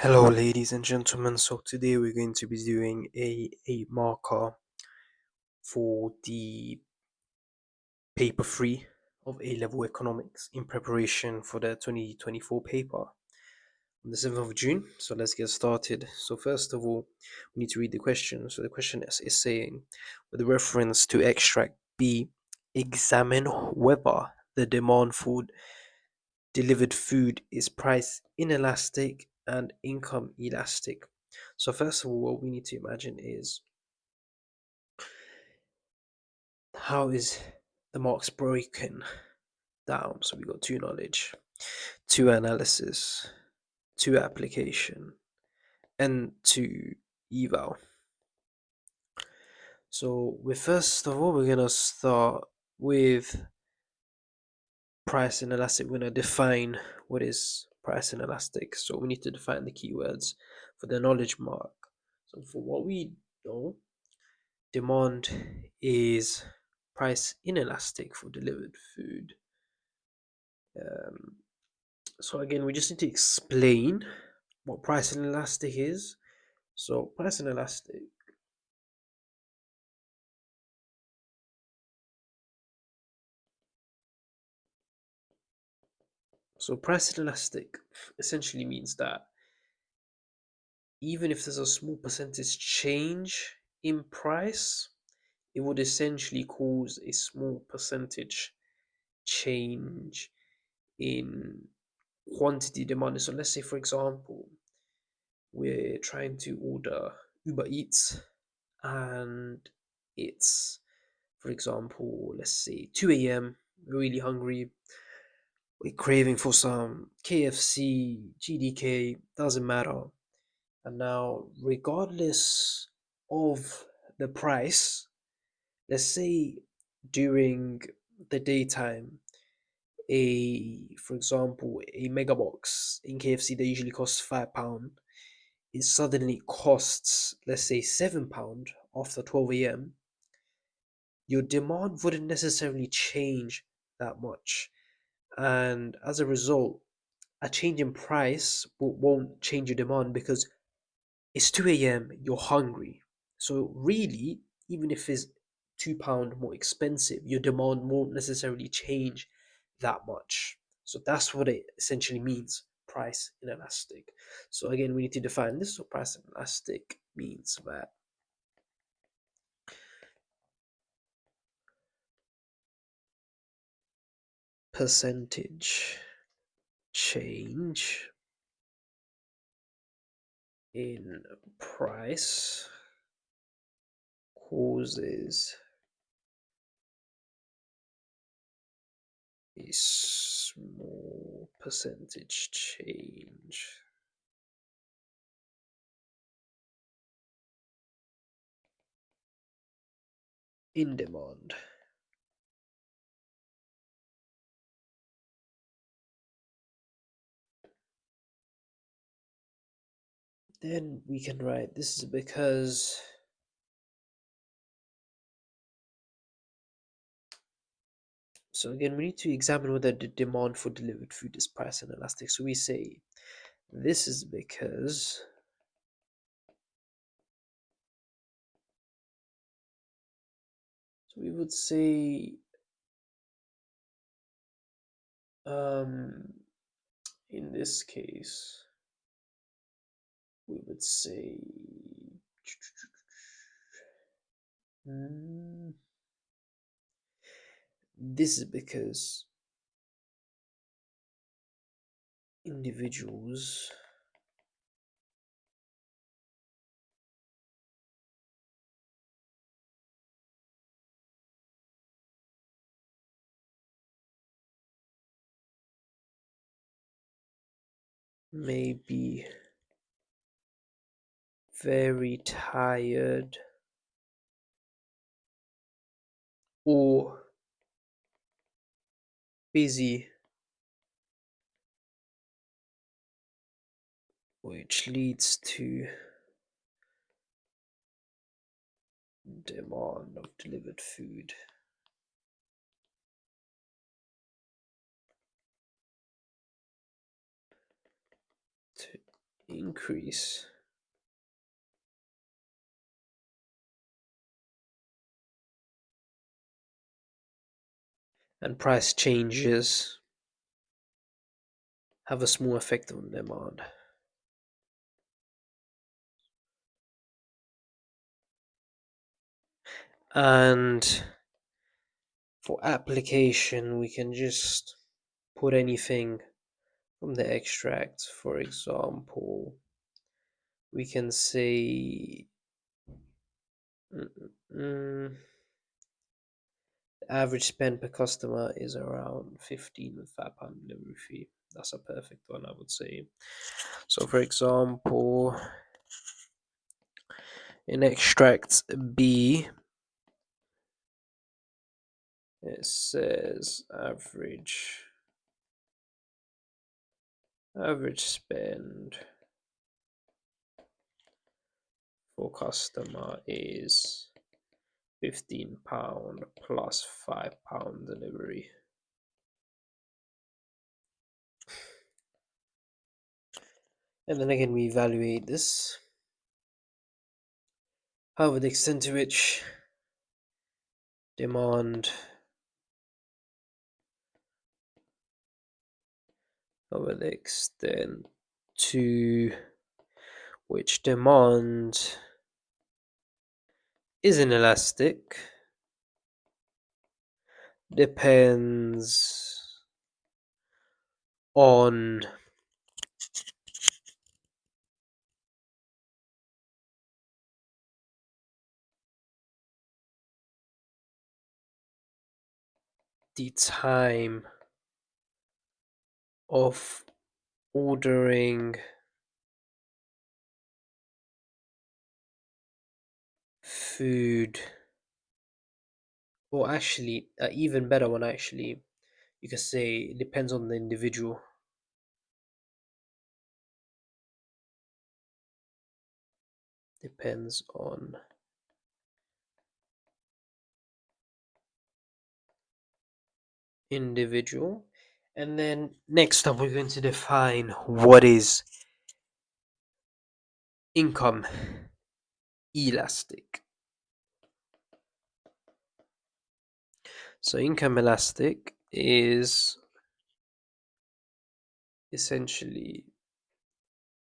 Hello, ladies and gentlemen. So today we're going to be doing a marker for the paper 3 of A-level economics in preparation for the 2024 paper on the 7th of June. So let's get started. So first of all, we need to read the question. So the question is saying, with reference to extract B, examine whether the demand for delivered food is price inelastic and income elastic. So first of all, what we need to imagine is, how is the marks broken down? So we got two knowledge, two analysis, two application, and two eval. So we first of all, we're gonna start with price inelastic. We're gonna define what is price inelastic. So we need to define the keywords for the knowledge mark. So for what we know, demand is price inelastic for delivered food. Um, so again, we just need to explain what price inelastic is. So price inelastic. So price inelastic essentially means that even if there's a small percentage change in price, it would essentially cause a small percentage change in quantity demanded. So let's say, for example, we're trying to order Uber Eats and it's, for example, let's say 2 a.m., we're really hungry, we're craving for some KFC, GDK, doesn't matter. And now, regardless of the price, let's say during the daytime, for example, a mega box in KFC that usually costs £5, it suddenly costs, let's say, £7 after 12 a.m., your demand wouldn't necessarily change that much. And as a result, a change in price won't change your demand because it's 2 a.m., you're hungry. So, really, even if it's £2 more expensive, your demand won't necessarily change that much. So, that's what it essentially means, price inelastic. So, again, we need to define this. So, price inelastic means that percentage change in price causes a small percentage change in demand. Then we can write this is because so again we need to examine whether the demand for delivered food is price inelastic. So we say this is because so we would say in this case we would say this is because individuals may be very tired or busy, which leads to demand of delivered food to increase. And price changes have a small effect on demand. And for application, we can just put anything from the extract. For example, we can say the average spend per customer is around 15 with £5 delivery fee. That's a perfect one, I would say. So, for example, in extract B, it says average spend for customer is £15 plus £5 delivery. And then again, we evaluate this. However, the extent to which demand over the extent to which demand is inelastic depends on the time of ordering food, or actually, even better one, actually, you could say it depends on the individual. Depends on individual. And then next up, we're going to define what is income elastic. So income elastic is essentially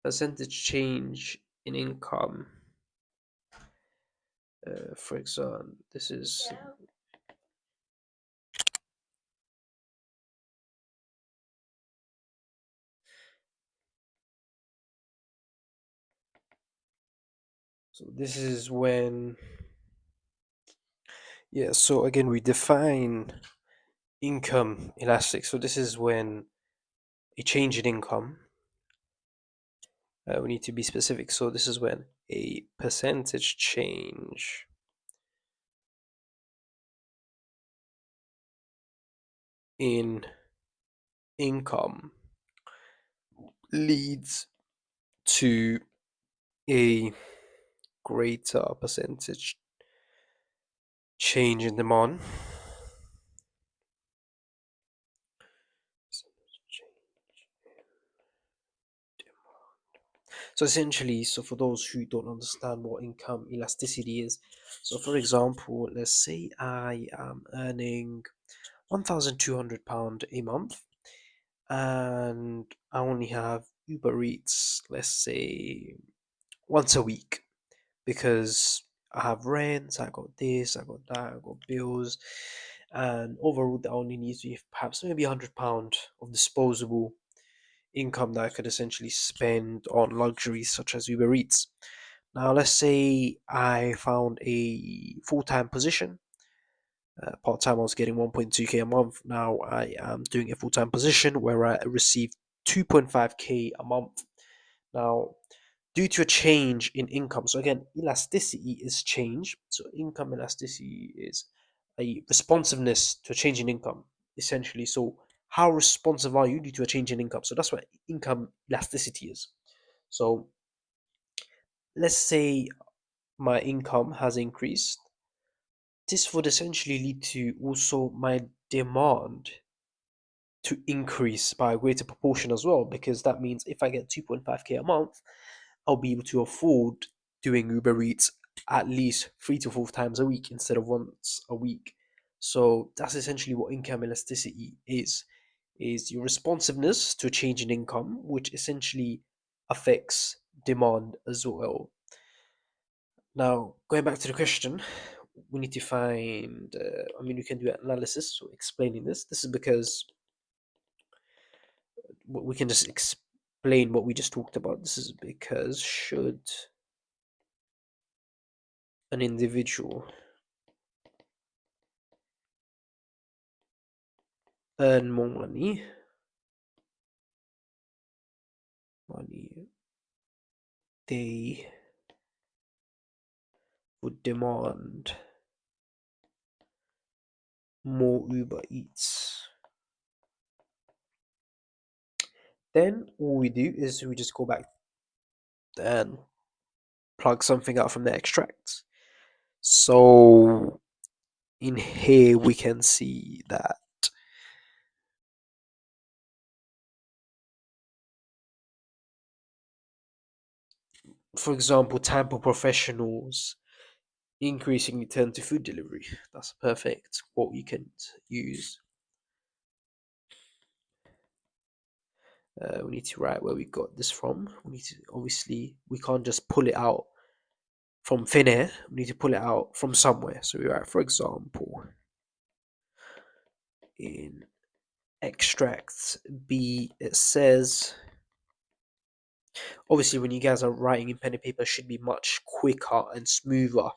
percentage change in income. For example, this is so this is when, yeah, so again we define income elastic. So this is when a change in income, we need to be specific. So this is when a percentage change in income leads to a greater percentage change in demand. So essentially, so for those who don't understand what income elasticity is, so for example, let's say I am earning £1,200 a month and I only have Uber Eats, let's say once a week, because I have rent, I got this, I got that, I got bills, and overall, that only needs to be perhaps maybe £100 of disposable income that I could essentially spend on luxuries such as Uber Eats. Now, let's say I found a full time position. Part time, I was getting 1.2k a month. Now, I am doing a full time position where I receive 2.5k a month. Now, due to a change in income, so again, elasticity is change. So, income elasticity is a responsiveness to a change in income, essentially. So, how responsive are you due to a change in income? So, that's what income elasticity is. So, let's say my income has increased. This would essentially lead to also my demand to increase by a greater proportion as well, because that means if I get 2.5k a month, I'll be able to afford doing Uber Eats at least 3 to 4 times a week instead of once a week. So that's essentially what income elasticity is your responsiveness to a change in income, which essentially affects demand as well. Now, going back to the question, we need to find, we can do an analysis so explaining this. This is because we can just explain what we just talked about. This is because should an individual earn more money, they would demand more Uber Eats. Then all we do is we just go back and plug something out from the extract. So in here we can see that, for example, Tampa professionals increasingly turn to food delivery. That's a perfect what you can use. We need to write where we got this from. We need to, obviously, we can't just pull it out from thin air. We need to pull it out from somewhere. So we write, for example, in extracts B, it says, obviously, when you guys are writing in pen and paper, it should be much quicker and smoother.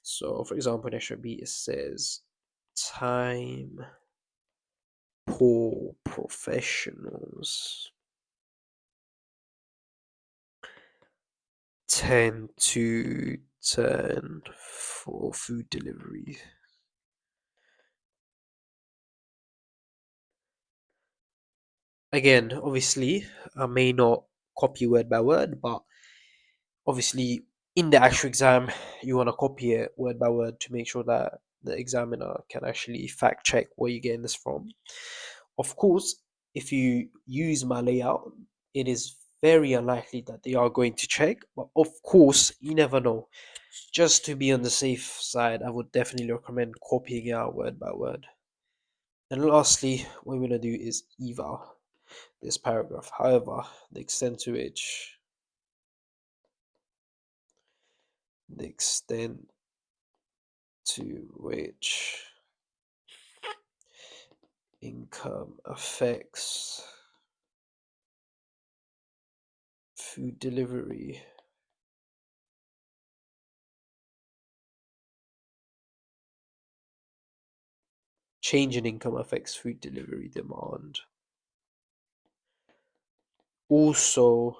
So, for example, in extract B, it says, time poor professionals tend to turn for food delivery. Again, obviously, I may not copy word by word, but obviously, in the actual exam, you want to copy it word by word to make sure that the examiner can actually fact check where you're getting this from. Of course, if you use my layout, it is very unlikely that they are going to check, but of course, you never know. Just to be on the safe side, I would definitely recommend copying it out word by word. And lastly, what we're going to do is eval this paragraph. However, the extent to which the extent to which income affects food delivery change in income affects food delivery demand. Also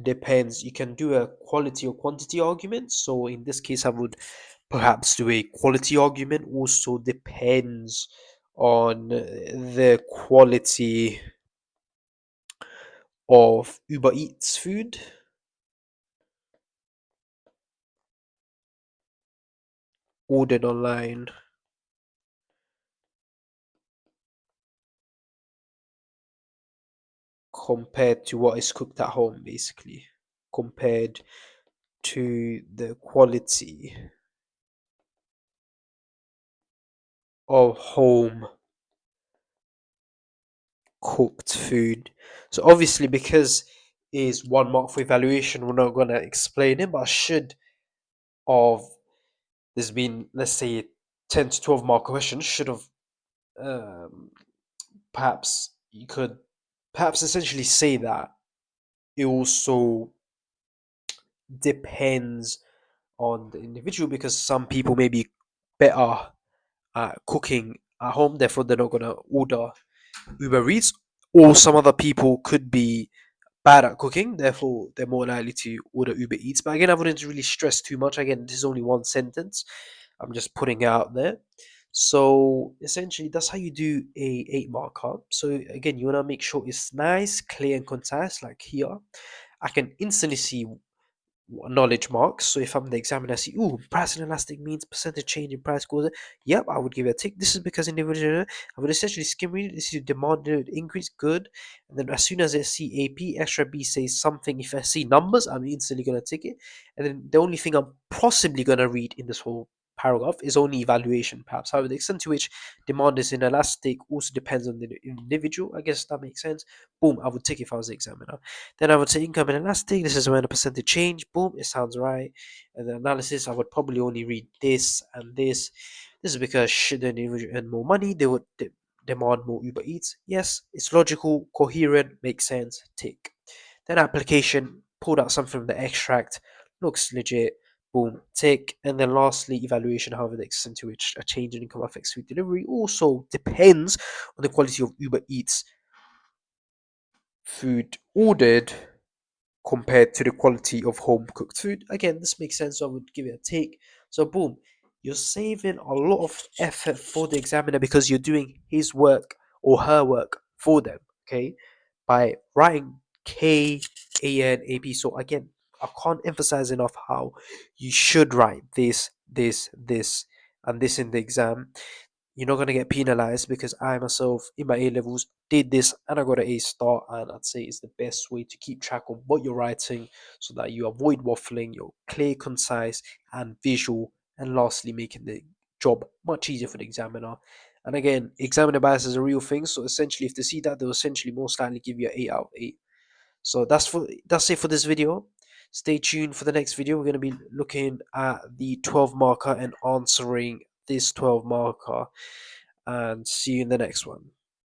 depends, you can do a quality or quantity argument. So in this case, I would perhaps do a quality argument. Also depends on the quality of Uber Eats food ordered online compared to what is cooked at home, basically, compared to the quality of home cooked food. So obviously, because is 1 mark for evaluation, we're not gonna explain it, but should of there's been, let's say, 10 to 12 mark questions, should have, um, perhaps you could perhaps essentially say that it also depends on the individual, because some people may be better at cooking at home, therefore they're not gonna order Uber Eats, or some other people could be bad at cooking, therefore they're more likely to order Uber Eats. But again, I wouldn't really stress too much. Again, this is only one sentence. I'm just putting it out there. So essentially, that's how you do a 8 marker. So again, you wanna make sure it's nice, clear, and concise. Like here, I can instantly see knowledge marks. So if I'm the examiner, I see, ooh, price inelastic means percentage change in price goes. Yep, I would give it a tick. This is because individual. I would essentially skim read it. This is demand increase, good. And then as soon as I see AP, extra B says something. If I see numbers, I'm instantly gonna tick it. And then the only thing I'm possibly gonna read in this whole paragraph is only evaluation, perhaps. However, the extent to which demand is inelastic also depends on the individual. I guess that makes sense. Boom, I would tick if I was the examiner. Then I would say income inelastic. This is when a percentage change. Boom, it sounds right. And the analysis, I would probably only read this and this. This is because should the individual earn more money, they would demand more Uber Eats. Yes, it's logical, coherent, makes sense. Tick. Then application, pulled out something from the extract, looks legit. Boom, tick. And then lastly, evaluation, however, the extent to which a change in income affects food delivery also depends on the quality of Uber Eats food ordered compared to the quality of home cooked food. Again, this makes sense, so I would give it a take. So, boom, you're saving a lot of effort for the examiner because you're doing his work or her work for them, okay, by writing K, A, N, A, P. So, again, I can't emphasize enough how you should write this, and this in the exam. You're not gonna get penalized because I myself in my A levels did this and I got an A star, and I'd say it's the best way to keep track of what you're writing so that you avoid waffling, you're clear, concise, and visual, and lastly making the job much easier for the examiner. And again, examiner bias is a real thing, so essentially if they see that, they'll essentially most likely give you an 8 out of 8. So that's it for this video. Stay tuned for the next video. We're going to be looking at the 12 marker and answering this 12 marker, and see you in the next one.